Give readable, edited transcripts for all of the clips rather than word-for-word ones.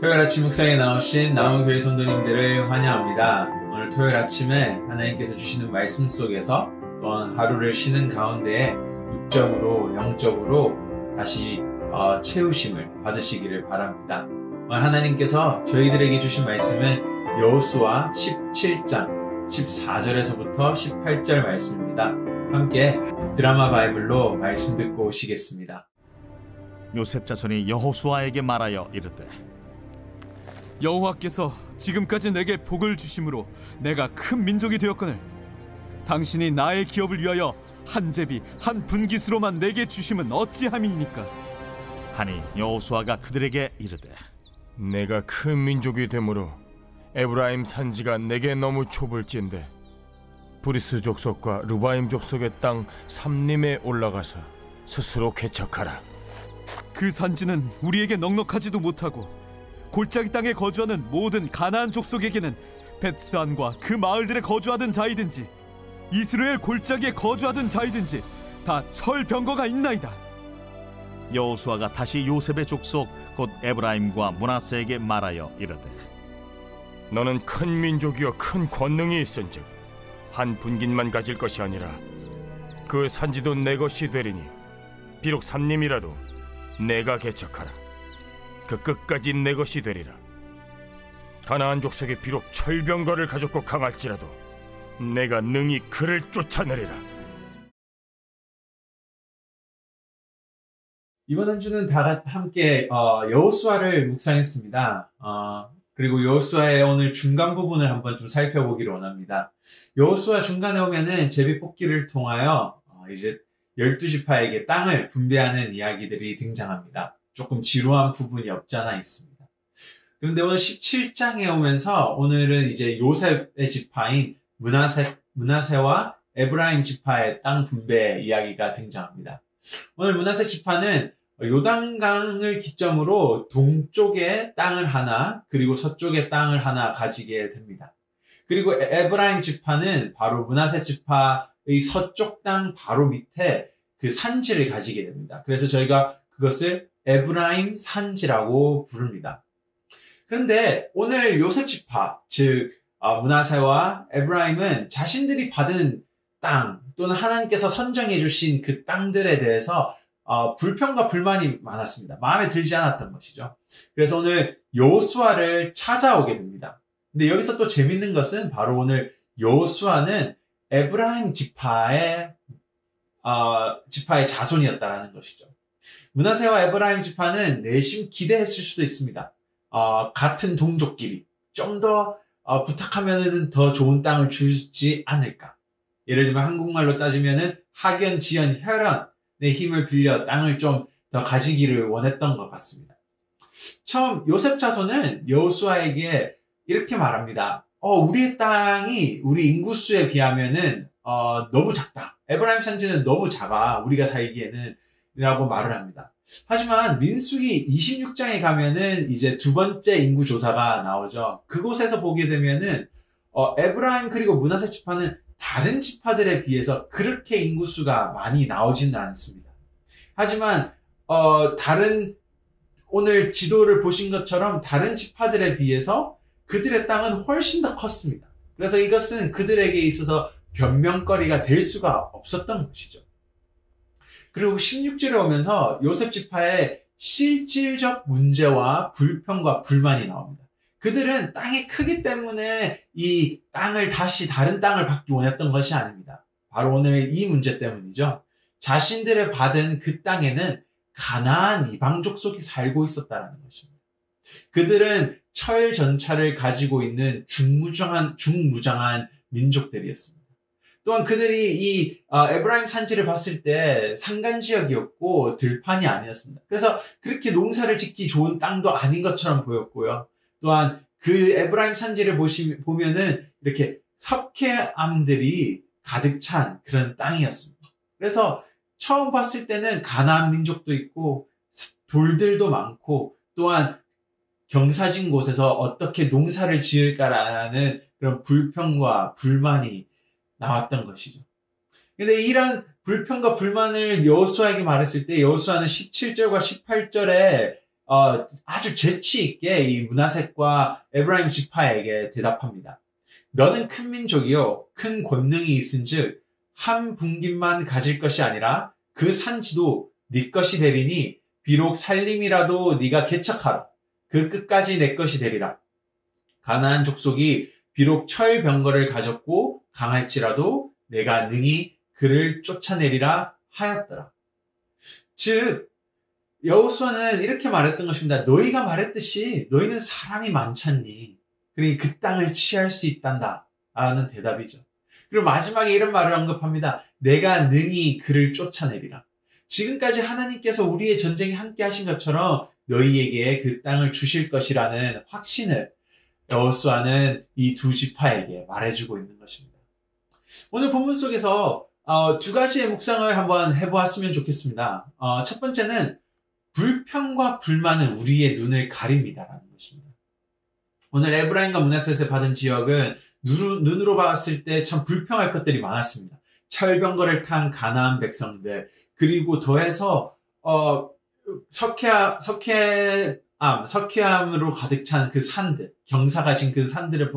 토요일 아침 묵상에 나오신 나무교회 성도님들을 환영합니다. 오늘 토요일 아침에 하나님께서 주시는 말씀 속에서 또한 하루를 쉬는 가운데에 육적으로 영적으로 다시 채우심을 받으시기를 바랍니다. 오늘 하나님께서 저희들에게 주신 말씀은 여호수아 17장 14절에서부터 18절 말씀입니다. 함께 드라마 바이블로 말씀 듣고 오시겠습니다. 요셉 자손이 여호수아에게 말하여 이르되, 여호와께서 지금까지 내게 복을 주심으로 내가 큰 민족이 되었거늘 당신이 나의 기업을 위하여 한 제비 한 분깃으로만 내게 주심은 어찌함이니까. 하니 여호수아가 그들에게 이르되, 내가 큰 민족이 되므로 에브라임 산지가 내게 너무 좁을진데 브리스 족속과 르바임 족속의 땅 삼림에 올라가서 스스로 개척하라. 그 산지는 우리에게 넉넉하지도 못하고 골짜기 땅에 거주하는 모든 가나안 족속에게는 벳스안과 그 마을들에 거주하던 자이든지 이스라엘 골짜기에 거주하던 자이든지 다 철병거가 있나이다. 여호수아가 다시 요셉의 족속 곧 에브라임과 므낫세에게 말하여 이르되, 너는 큰 민족이여 큰 권능이 있은즉 한 분깃만 가질 것이 아니라 그 산지도 내 것이 되리니 비록 삼림이라도 내가 개척하라. 그 끝까지 내 것이 되리라. 가나안 족속이 비록 철병거를 가졌고 강할지라도 내가 능히 그를 쫓아내리라. 이번 한 주는 다 함께 여호수아를 묵상했습니다. 그리고 여호수아의 오늘 중간 부분을 한번 좀 살펴보기를 원합니다. 여호수아 중간에 오면은 제비뽑기를 통하여 이제 12지파에게 땅을 분배하는 이야기들이 등장합니다. 조금 지루한 부분이 없지 않아 있습니다. 그런데 오늘 17장에 오면서 오늘은 이제 요셉의 지파인 므낫세와 에브라임 지파의 땅 분배 이야기가 등장합니다. 오늘 므낫세 지파는 요단강을 기점으로 동쪽에 땅을 하나 그리고 서쪽에 땅을 하나 가지게 됩니다. 그리고 에브라임 지파는 바로 므낫세 지파의 서쪽 땅 바로 밑에 그 산지를 가지게 됩니다. 그래서 저희가 그것을 에브라임 산지라고 부릅니다. 그런데 오늘 요셉 지파, 즉 므낫세와 에브라임은 자신들이 받은 땅 또는 하나님께서 선정해 주신 그 땅들에 대해서 불평과 불만이 많았습니다. 마음에 들지 않았던 것이죠. 그래서 오늘 여호수아를 찾아오게 됩니다. 근데 여기서 또 재밌는 것은 바로 오늘 여호수아는 에브라임 지파의 자손이었다라는 것이죠. 므낫세와 에브라임 지파는 내심 기대했을 수도 있습니다. 같은 동족끼리 좀 더 부탁하면은 더 좋은 땅을 주지 않을까. 예를 들면 한국말로 따지면은 학연, 지연, 혈연의 힘을 빌려 땅을 좀 더 가지기를 원했던 것 같습니다. 처음 요셉 자손은 여호수아에게 이렇게 말합니다. 우리의 땅이 우리 인구수에 비하면은 너무 작다. 에브라임 산지는 너무 작아. 우리가 살기에는 라고 말을 합니다. 하지만 민수기 26장에 가면은 이제 두 번째 인구 조사가 나오죠. 그곳에서 보게 되면은 에브라임 그리고 므낫세 지파는 다른 지파들에 비해서 그렇게 인구수가 많이 나오지는 않습니다. 하지만 오늘 지도를 보신 것처럼 다른 지파들에 비해서 그들의 땅은 훨씬 더 컸습니다. 그래서 이것은 그들에게 있어서 변명거리가 될 수가 없었던 것이죠. 그리고 16절에 오면서 요셉 지파의 실질적 문제와 불평과 불만이 나옵니다. 그들은 땅이 크기 때문에 이 땅을 다시 다른 땅을 받기 원했던 것이 아닙니다. 바로 오늘 이 문제 때문이죠. 자신들의 받은 그 땅에는 가나안 이방 족속이 살고 있었다는 것입니다. 그들은 철 전차를 가지고 있는 중무장한 민족들이었습니다. 또한 그들이 이 에브라임 산지를 봤을 때 산간지역이었고 들판이 아니었습니다. 그래서 그렇게 농사를 짓기 좋은 땅도 아닌 것처럼 보였고요. 또한 그 에브라임 산지를 보면은 이렇게 석회암들이 가득 찬 그런 땅이었습니다. 그래서 처음 봤을 때는 가나안 민족도 있고 돌들도 많고 또한 경사진 곳에서 어떻게 농사를 지을까라는 그런 불평과 불만이 나왔던 것이죠. 근데 이런 불평과 불만을 여호수아에게 말했을 때 여호수아는 17절과 18절에 아주 재치 있게 이 므낫셋과 에브라임 지파에게 대답합니다. 너는 큰 민족이요 큰 권능이 있은즉 한 분깃만 가질 것이 아니라 그 산지도 네 것이 되리니 비록 살림이라도 네가 개척하라. 그 끝까지 내 것이 되리라. 가나안 족속이 비록 철병거를 가졌고 강할지라도 내가 능히 그를 쫓아내리라 하였더라. 즉 여호수아는 이렇게 말했던 것입니다. 너희가 말했듯이 너희는 사람이 많잖니. 그러니 그 땅을 취할 수 있단다 라는 대답이죠. 그리고 마지막에 이런 말을 언급합니다. 내가 능히 그를 쫓아내리라. 지금까지 하나님께서 우리의 전쟁에 함께 하신 것처럼 너희에게 그 땅을 주실 것이라는 확신을 여호수아는 이 두 지파에게 말해주고 있는 것입니다. 오늘 본문 속에서 두 가지의 묵상을 한번 해보았으면 좋겠습니다. 첫 번째는 불평과 불만은 우리의 눈을 가립니다라는 것입니다. 오늘 에브라임과 므낫셋에 받은 지역은 눈으로 봤을 때 참 불평할 것들이 많았습니다. 철병거를 탄 가나안 백성들, 그리고 더해서 석회암으로 가득 찬 그 산들, 경사가 진 그 산들을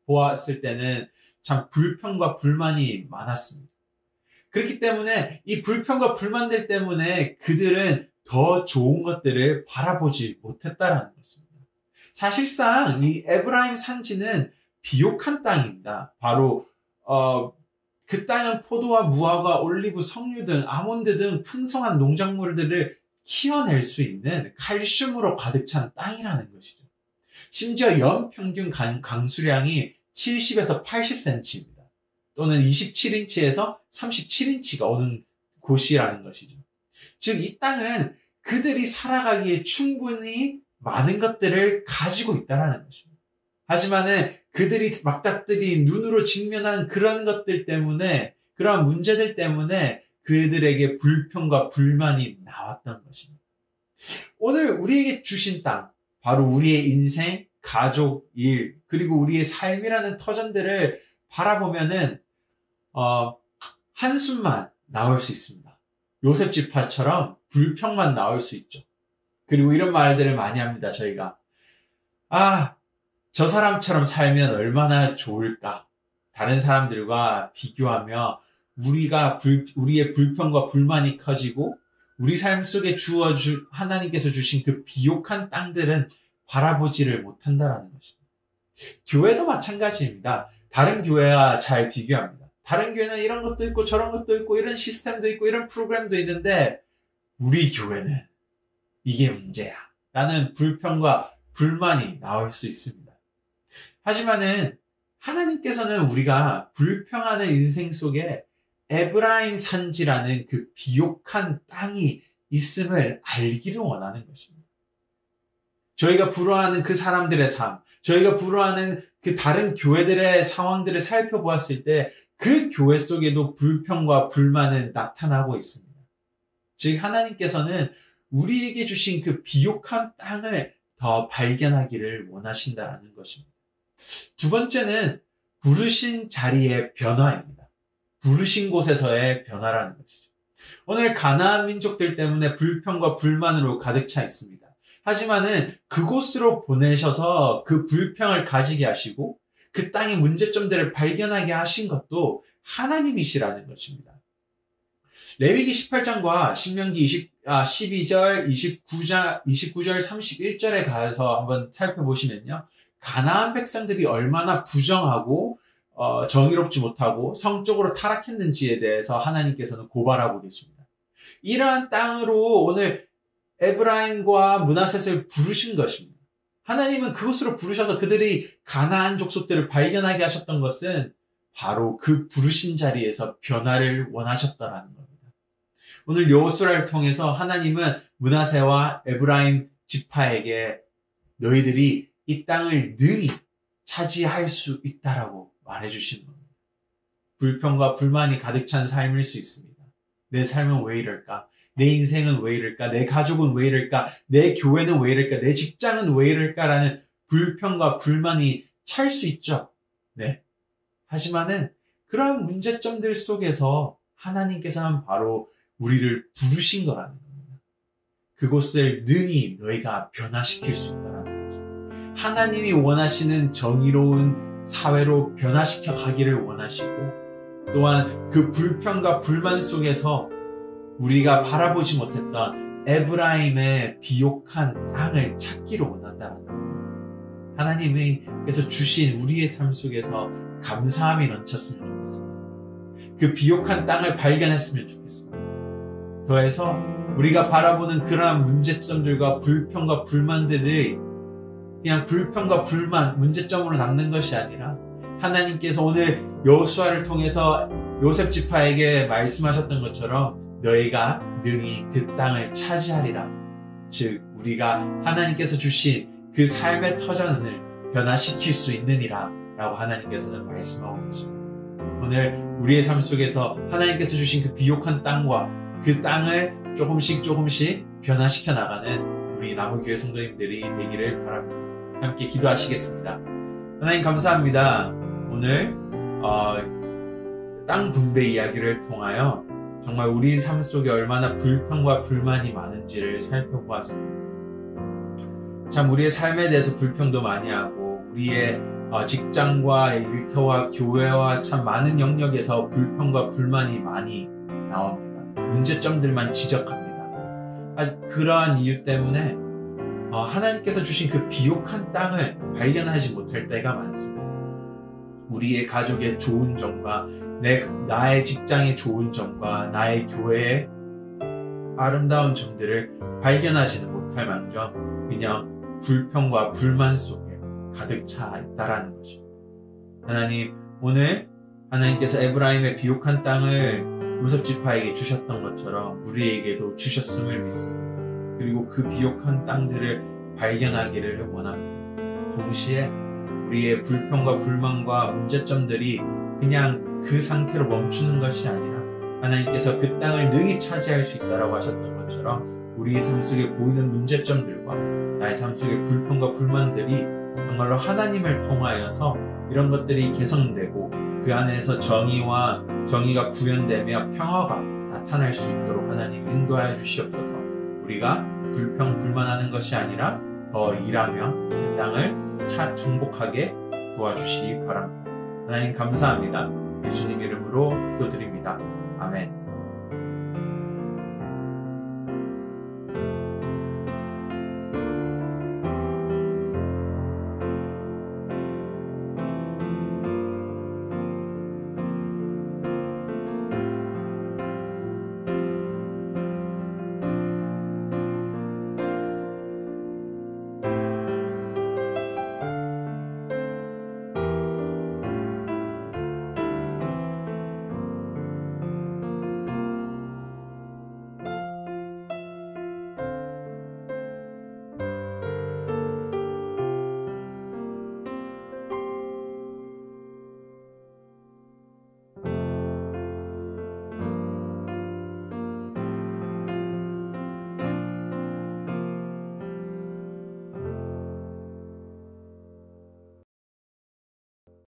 보았을 때는 참 불평과 불만이 많았습니다. 그렇기 때문에 이 불평과 불만들 때문에 그들은 더 좋은 것들을 바라보지 못했다라는 것입니다. 사실상 이 에브라임 산지는 비옥한 땅입니다. 바로 그 땅은 포도와 무화과, 올리브, 석류 등 아몬드 등 풍성한 농작물들을 키워낼 수 있는 칼슘으로 가득 찬 땅이라는 것이죠. 심지어 연평균 강수량이 70에서 80cm입니다. 또는 27인치에서 37인치가 오는 곳이라는 것이죠. 즉 이 땅은 그들이 살아가기에 충분히 많은 것들을 가지고 있다는 것입니다. 하지만은 그들이 막닥들이 눈으로 직면한 그런 것들 때문에, 그러한 문제들 때문에 그들에게 불평과 불만이 나왔던 것입니다. 오늘 우리에게 주신 땅, 바로 우리의 인생, 가족, 일, 그리고 우리의 삶이라는 터전들을 바라보면은 한숨만 나올 수 있습니다. 요셉 지파처럼 불평만 나올 수 있죠. 그리고 이런 말들을 많이 합니다. 저희가 저 사람처럼 살면 얼마나 좋을까. 다른 사람들과 비교하며 우리의 불평과 불만이 커지고 우리 삶 속에 하나님께서 주신 그 비옥한 땅들은 바라보지를 못한다라는 것입니다. 교회도 마찬가지입니다. 다른 교회와 잘 비교합니다. 다른 교회는 이런 것도 있고 저런 것도 있고 이런 시스템도 있고 이런 프로그램도 있는데 우리 교회는 이게 문제야 라는 불평과 불만이 나올 수 있습니다. 하지만은 하나님께서는 우리가 불평하는 인생 속에 에브라임 산지라는 그 비옥한 땅이 있음을 알기를 원하는 것입니다. 저희가 부러워하는 그 사람들의 삶, 저희가 부러워하는 그 다른 교회들의 상황들을 살펴보았을 때 그 교회 속에도 불평과 불만은 나타나고 있습니다. 즉 하나님께서는 우리에게 주신 그 비옥한 땅을 더 발견하기를 원하신다는 것입니다. 두 번째는 부르신 자리의 변화입니다. 부르신 곳에서의 변화라는 것이죠. 오늘 가나안 민족들 때문에 불평과 불만으로 가득 차 있습니다. 하지만은 그곳으로 보내셔서 그 불평을 가지게 하시고 그 땅의 문제점들을 발견하게 하신 것도 하나님이시라는 것입니다. 레위기 18장과 신명기 12절, 29절, 31절에 가서 한번 살펴보시면요. 가나안 백성들이 얼마나 부정하고 정의롭지 못하고 성적으로 타락했는지에 대해서 하나님께서는 고발하고 계십니다. 이러한 땅으로 오늘 에브라임과 므낫셋을 부르신 것입니다. 하나님은 그곳으로 부르셔서 그들이 가나안 족속들을 발견하게 하셨던 것은 바로 그 부르신 자리에서 변화를 원하셨다라는 겁니다. 오늘 여호수아를 통해서 하나님은 므낫셋과 에브라임 지파에게 너희들이 이 땅을 능히 차지할 수 있다라고 말해주시는 겁니다. 불평과 불만이 가득 찬 삶일 수 있습니다. 내 삶은 왜 이럴까? 내 인생은 왜 이럴까? 내 가족은 왜 이럴까? 내 교회는 왜 이럴까? 내 직장은 왜 이럴까라는 불평과 불만이 찰 수 있죠. 네. 하지만은 그러한 문제점들 속에서 하나님께서는 바로 우리를 부르신 거라는 겁니다. 그곳을 능히 너희가 변화시킬 수 있다는 거죠. 하나님이 원하시는 정의로운 사회로 변화시켜 가기를 원하시고, 또한 그 불평과 불만 속에서 우리가 바라보지 못했던 에브라임의 비옥한 땅을 찾기를 원한다는 거예요. 하나님께서 주신 우리의 삶 속에서 감사함이 넘쳤으면 좋겠습니다. 그 비옥한 땅을 발견했으면 좋겠습니다. 더해서 우리가 바라보는 그러한 문제점들과 불평과 불만들이 그냥 불평과 불만, 문제점으로 남는 것이 아니라 하나님께서 오늘 여호수아를 통해서 요셉 지파에게 말씀하셨던 것처럼 너희가 능히 그 땅을 차지하리라. 즉 우리가 하나님께서 주신 그 삶의 터전을 변화시킬 수 있느니라 라고 하나님께서는 말씀하고 계십니다. 오늘 우리의 삶 속에서 하나님께서 주신 그 비옥한 땅과 그 땅을 조금씩 변화시켜 나가는 우리 나무교회 성도님들이 되기를 바랍니다. 함께 기도하시겠습니다. 하나님 감사합니다. 오늘 땅 분배 이야기를 통하여 정말 우리 삶 속에 얼마나 불평과 불만이 많은지를 살펴보았습니다. 참 우리의 삶에 대해서 불평도 많이 하고 우리의 직장과 일터와 교회와 참 많은 영역에서 불평과 불만이 많이 나옵니다. 문제점들만 지적합니다. 그러한 이유 때문에 하나님께서 주신 그 비옥한 땅을 발견하지 못할 때가 많습니다. 우리의 가족의 좋은 점과 나의 직장의 좋은 점과 나의 교회의 아름다운 점들을 발견하지는 못할 망정 그냥 불평과 불만 속에 가득 차 있다라는 것입니다. 하나님, 오늘 하나님께서 에브라임의 비옥한 땅을 요셉 지파에게 주셨던 것처럼 우리에게도 주셨음을 믿습니다. 그리고 그 비옥한 땅들을 발견하기를 원합니다. 동시에 우리의 불평과 불만과 문제점들이 그냥 그 상태로 멈추는 것이 아니라 하나님께서 그 땅을 능히 차지할 수 있다고 하셨던 것처럼 우리 삶 속에 보이는 문제점들과 나의 삶 속의 불평과 불만들이 정말로 하나님을 통하여서 이런 것들이 개선되고 그 안에서 정의가 구현되며 평화가 나타날 수 있도록 하나님 인도하여 주시옵소서. 우리가 불평 불만하는 것이 아니라 더 일하며 그 땅을 정복하게 도와주시기 바랍니다. 하나님 감사합니다. 예수님 이름으로 기도드립니다. 아멘.